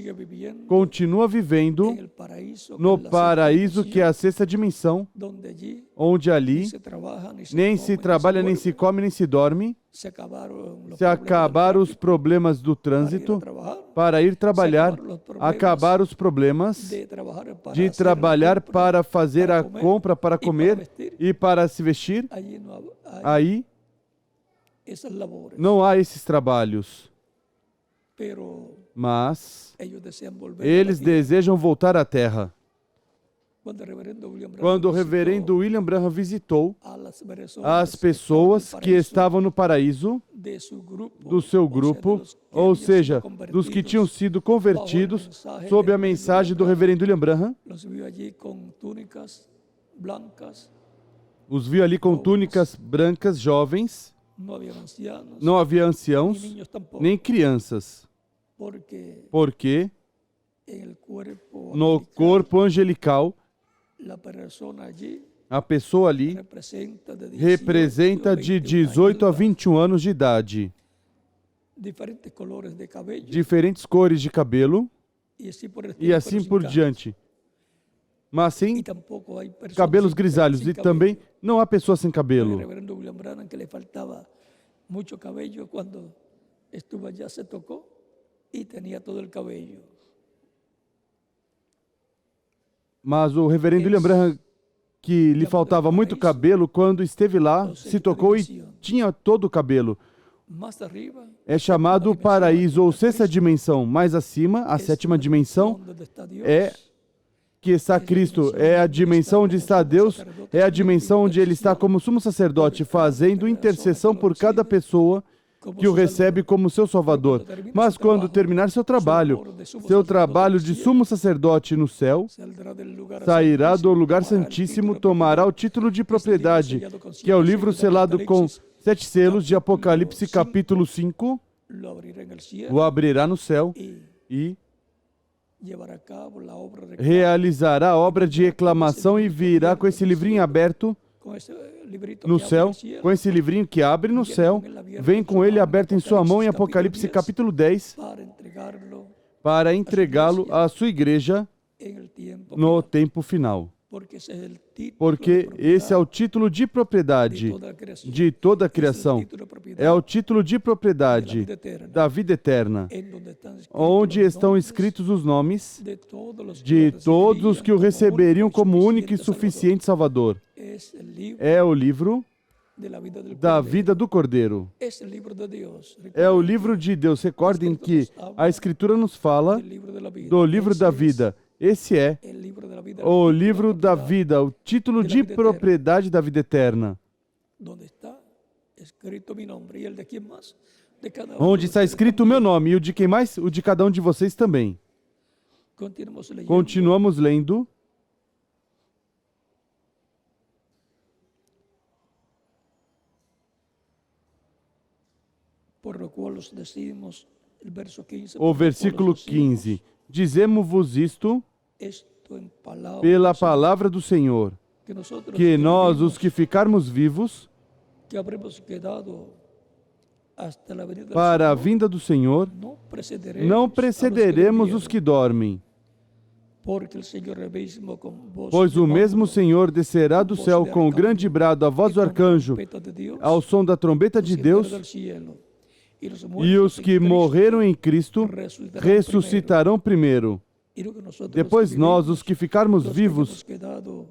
continua vivendo no paraíso, que é a sexta dimensão, onde ali nem se trabalha, nem se come, nem se dorme. Se acabaram os problemas do trânsito para ir trabalhar, acabar os problemas de trabalhar para fazer a compra, para comer e para se vestir, aí não há esses trabalhos. Mas eles desejam voltar à terra. Quando o reverendo William Branham visitou as pessoas que estavam no paraíso do seu grupo, ou seja, dos que tinham sido convertidos sob a mensagem do reverendo William Branham, os viu ali com túnicas brancas, jovens, não havia anciãos, nem crianças, porque no corpo angelical, a pessoa ali representa de 18 a 21 anos de idade, diferentes cores de cabelo e assim por diante. Mas sem cabelos grisalhos, e também não há pessoa sem cabelo. Mucho cabello cuando estuvo allá, se tocó y tenía todo el cabello. Mas o reverendo William Branham, que lhe faltava muito cabelo, quando esteve lá, se tocou e tinha todo o cabelo. É chamado paraíso ou sexta dimensão. Mais acima, a sétima dimensão, é que está Cristo, é a dimensão onde está Deus, é a dimensão onde Ele está como sumo sacerdote, fazendo intercessão por cada pessoa que o recebe como seu Salvador. Mas quando terminar seu trabalho de sumo sacerdote no céu, sairá do lugar santíssimo, tomará o título de propriedade, que é o livro selado com 7 selos de Apocalipse capítulo 5, o abrirá no céu e realizará a obra de reclamação e virá com esse livrinho aberto no céu, com esse livrinho que abre no céu, vem com ele aberto em sua mão em Apocalipse capítulo 10, para entregá-lo à sua igreja no tempo final. Porque esse é o título de propriedade de toda a criação. É o título de propriedade da vida eterna, onde estão escritos os nomes de todos os que o receberiam como único e suficiente Salvador. É o livro da vida do Cordeiro. É o livro de Deus. Recordem que a Escritura nos fala do livro da vida. Esse é o livro da vida, o título de propriedade da vida eterna, onde está escrito o meu nome e o de quem mais? O de cada um de vocês também. Continuamos lendo. O versículo 15. Dizemos-vos isto pela palavra do Senhor, que nós, os que ficarmos vivos, para a vinda do Senhor, não precederemos os que dormem. Porque el Señor mismo con voz Pois de o mesmo mando, Senhor descerá do céu com o grande brado, a voz y do con arcanjo, trompeta de Dios, ao som da trombeta de descenderá Deus, del cielo. Y los e muertos os en que Cristo morreram em Cristo ressuscitarão primeiro. y luego nosotros Depois los que nós, vivimos, os que ficarmos los que vivos, hayamos quedado,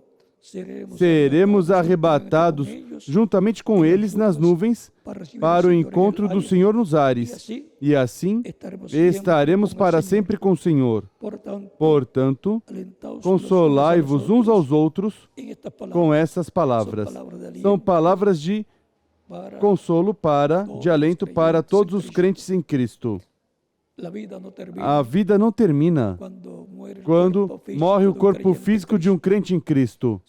seremos arrebatados juntamente com eles nas nuvens para o encontro do Senhor nos ares, e assim estaremos para sempre com o Senhor. Portanto, consolai-vos uns aos outros com essas palavras. São palavras de consolo de alento para todos os crentes em Cristo. A vida não termina quando morre o corpo físico de um crente em Cristo.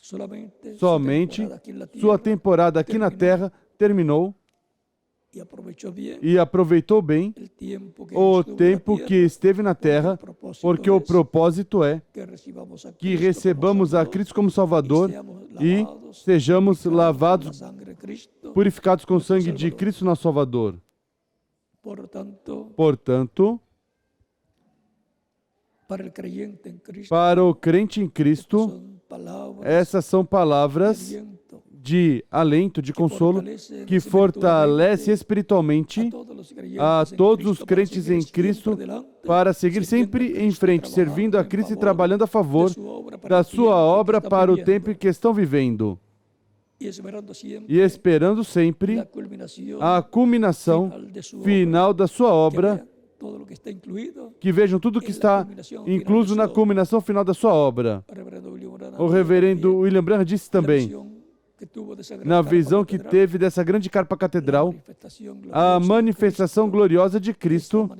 Somente sua temporada aqui na terra terminou e aproveitou bem o tempo que esteve na terra, porque o propósito é que recebamos a Cristo como Salvador e sejamos lavados, purificados com o sangue de Cristo, nosso Salvador. Portanto, para o crente em Cristo, essas são palavras de alento, de consolo, que fortalece espiritualmente a todos os crentes em Cristo para seguir sempre em frente, servindo a Cristo e trabalhando a favor da sua obra para o tempo em que estão vivendo. E esperando sempre a culminação final da sua obra, que vejam tudo que está incluso na culminação final da sua obra. O reverendo William Branham disse também, na visão que teve dessa grande carpa catedral, a manifestação gloriosa de Cristo,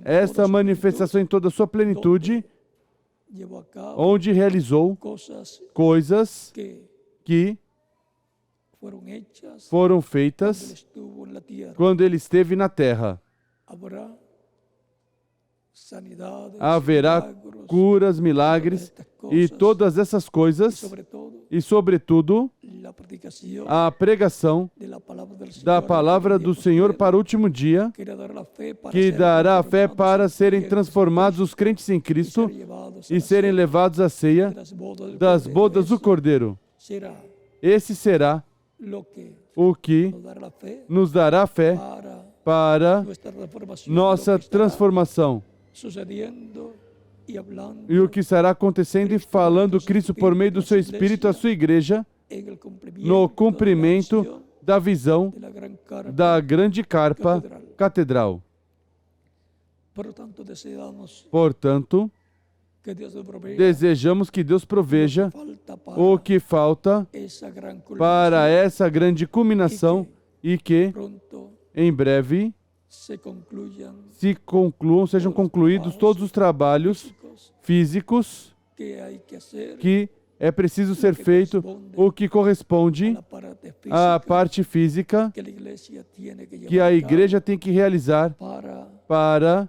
essa manifestação em toda a sua plenitude, onde realizou coisas que foram feitas quando ele esteve na terra. Haverá curas, milagres e todas essas coisas, e sobretudo a pregação da palavra do Senhor para o último dia, que dará a fé para serem transformados os crentes em Cristo e serem levados à ceia das bodas do Cordeiro. Esse será o que nos dará fé para nossa transformação. E o que estará acontecendo e falando Cristo por meio do seu Espírito à sua igreja, no cumprimento da visão da grande carpa catedral. Portanto, desejamos que Deus proveja o que falta para essa grande culminação e que, em breve, sejam concluídos todos os trabalhos físicos que é preciso ser feito, o que corresponde à parte física que a igreja tem que realizar para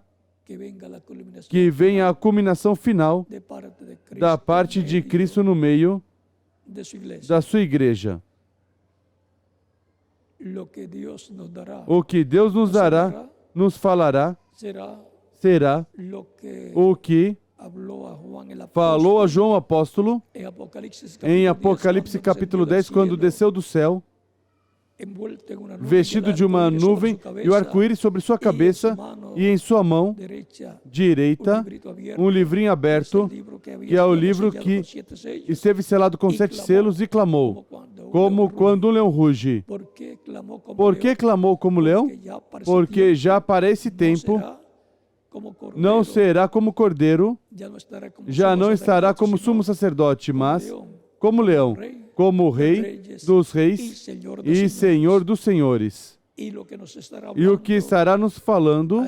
que venha a culminação final da parte de Cristo no meio da sua igreja. O que Deus nos dará, nos falará, será o que falou a João apóstolo em Apocalipse capítulo 10, quando desceu do céu, vestido de uma nuvem e o arco-íris sobre sua cabeça, e em sua mão direita um livrinho aberto, que é o livro que esteve selado com 7 selos, e clamou, como quando um leão ruge. Por que clamou como leão? Porque já para esse tempo não será como cordeiro, já não estará como sumo sacerdote, mas como leão, como rei dos reis e senhor dos senhores. E o que estará nos falando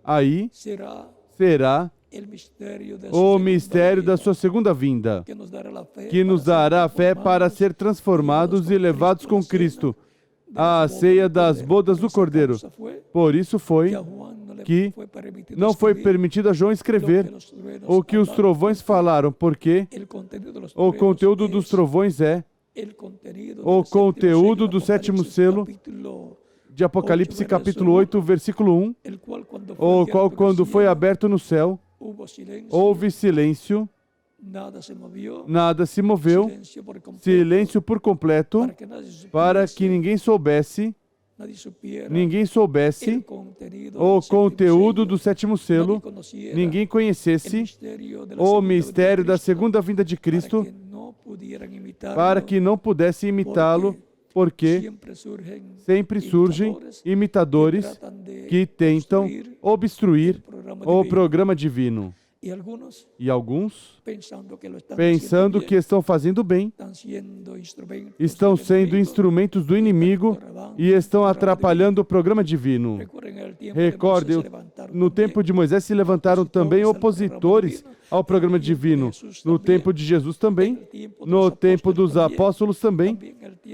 aí será o mistério da sua segunda vinda, que nos dará a fé para ser transformados e levados com Cristo à ceia das bodas do Cordeiro. Por isso foi que não foi permitido a João escrever o que os trovões falaram, porque o conteúdo dos trovões é o conteúdo do 7º selo de Apocalipse capítulo 8, versículo 1, o qual, quando foi aberto no céu, houve silêncio nada se movió, Nada se moveu, silencio por completo, silêncio por completo, para que nadie supiese, para que ninguém soubesse, nadie supiera ninguém el soubesse contenido o del séptimo conteúdo sello, do sétimo nadie selo, conociera ninguém el conhecesse misterio de la o segunda venida de mistério da Cristo, segunda vinda de Cristo, para que no pudieran imitarlo, para que não pudesse imitá-lo, porque sempre surgem imitadores que tentam obstruir o programa divino. e algunos, E alguns, pensando que lo están pensando haciendo que estão fazendo bem, bien, están siendo instrumentos estão del sendo enemigo, instrumentos do inimigo e estão atrapalhando o programa divino. recuerden el tiempo de Recorde, Moisés, se levantaron no también tempo de Moisés se levantaram também opositores ao programa divino. No tempo de Jesus também, no tempo dos apóstolos também,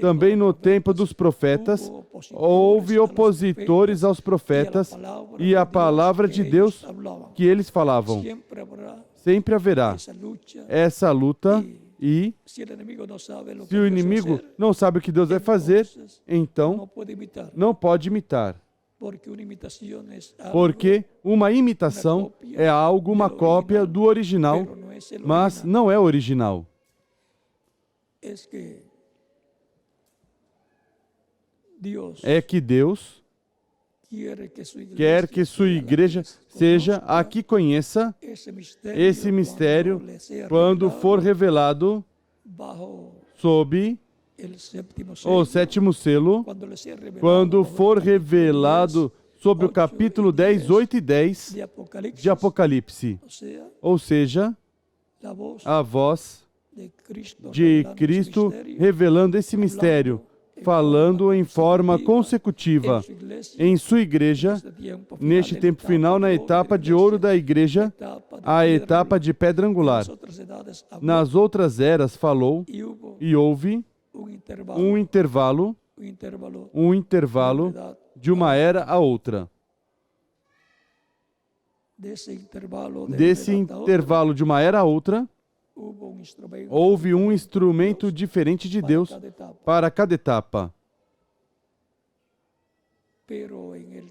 também no tempo dos profetas, houve opositores aos profetas e à palavra de Deus que eles falavam. siempre habrá Sempre haverá esa lucha. essa luta e Si el enemigo no sabe lo se que o Dios inimigo hacer, não sabe o que Deus vai fazer, entonces então no puede imitar, não pode imitar. porque una imitación es algo, Porque uma imitação é algo, uma cópia do original, pero no es el mas original. não é original. Es que Dios É que Deus quer que sua igreja seja a que conheça esse mistério quando for revelado sob o sétimo selo, quando for revelado sobre o capítulo 10, 8 e 10 de Apocalipse. Ou seja, a voz de Cristo revelando esse mistério, falando em forma consecutiva em sua igreja, neste tempo final, na etapa de ouro da igreja, a etapa de pedra angular. Nas outras eras falou e houve um intervalo de uma era a outra. Desse intervalo de uma era a outra, houve um instrumento diferente de Deus para cada etapa.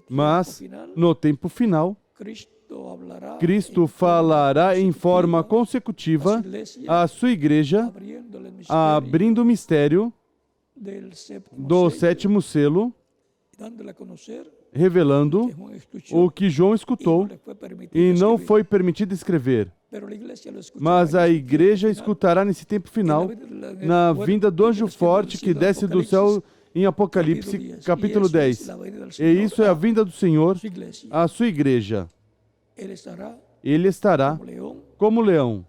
Mas, no tempo final, Cristo falará em forma consecutiva à sua igreja, abrindo o mistério do sétimo selo, revelando o que João escutou e não foi permitido escrever. Mas a igreja escutará nesse tempo final, na vinda do anjo forte que desce do céu em Apocalipse, capítulo 10. E isso é a vinda do Senhor, a sua igreja. Ele estará como leão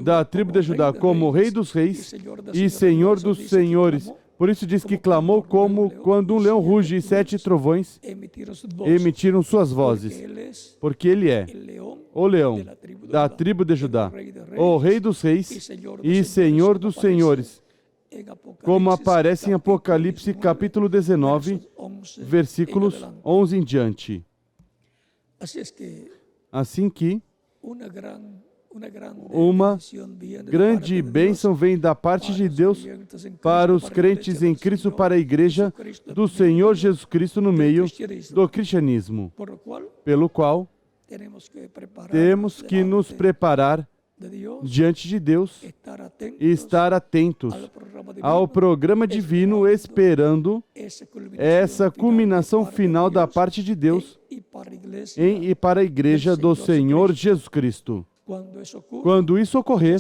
da tribo de Judá, como rei dos reis e senhor dos senhores. Por isso diz que clamou como quando um leão ruge e 7 trovões emitiram suas vozes, porque ele é o leão da tribo de Judá, o rei dos reis e senhor dos senhores, como aparece em Apocalipse capítulo 19, versículos 11 em diante. Assim que uma grande bênção vem da parte de Deus para os crentes em Cristo, para a igreja do Senhor Jesus Cristo no meio do cristianismo, pelo qual temos que nos preparar diante de Deus e estar atentos ao programa divino, esperando essa culminação final da parte de Deus em e para a igreja do Senhor Jesus Cristo. Quando isso ocorrer,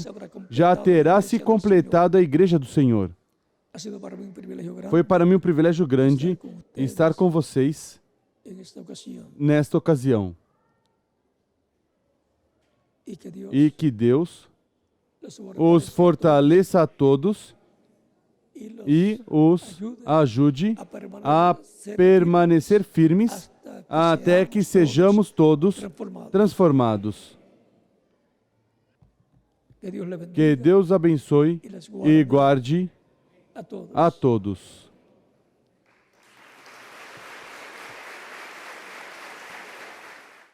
já terá se completado a igreja do Senhor. Foi para mim um privilégio grande estar com vocês nesta ocasião. E que Deus os fortaleça a todos e os ajude a permanecer firmes até que sejamos todos transformados. Que Deus abençoe e guarde a todos.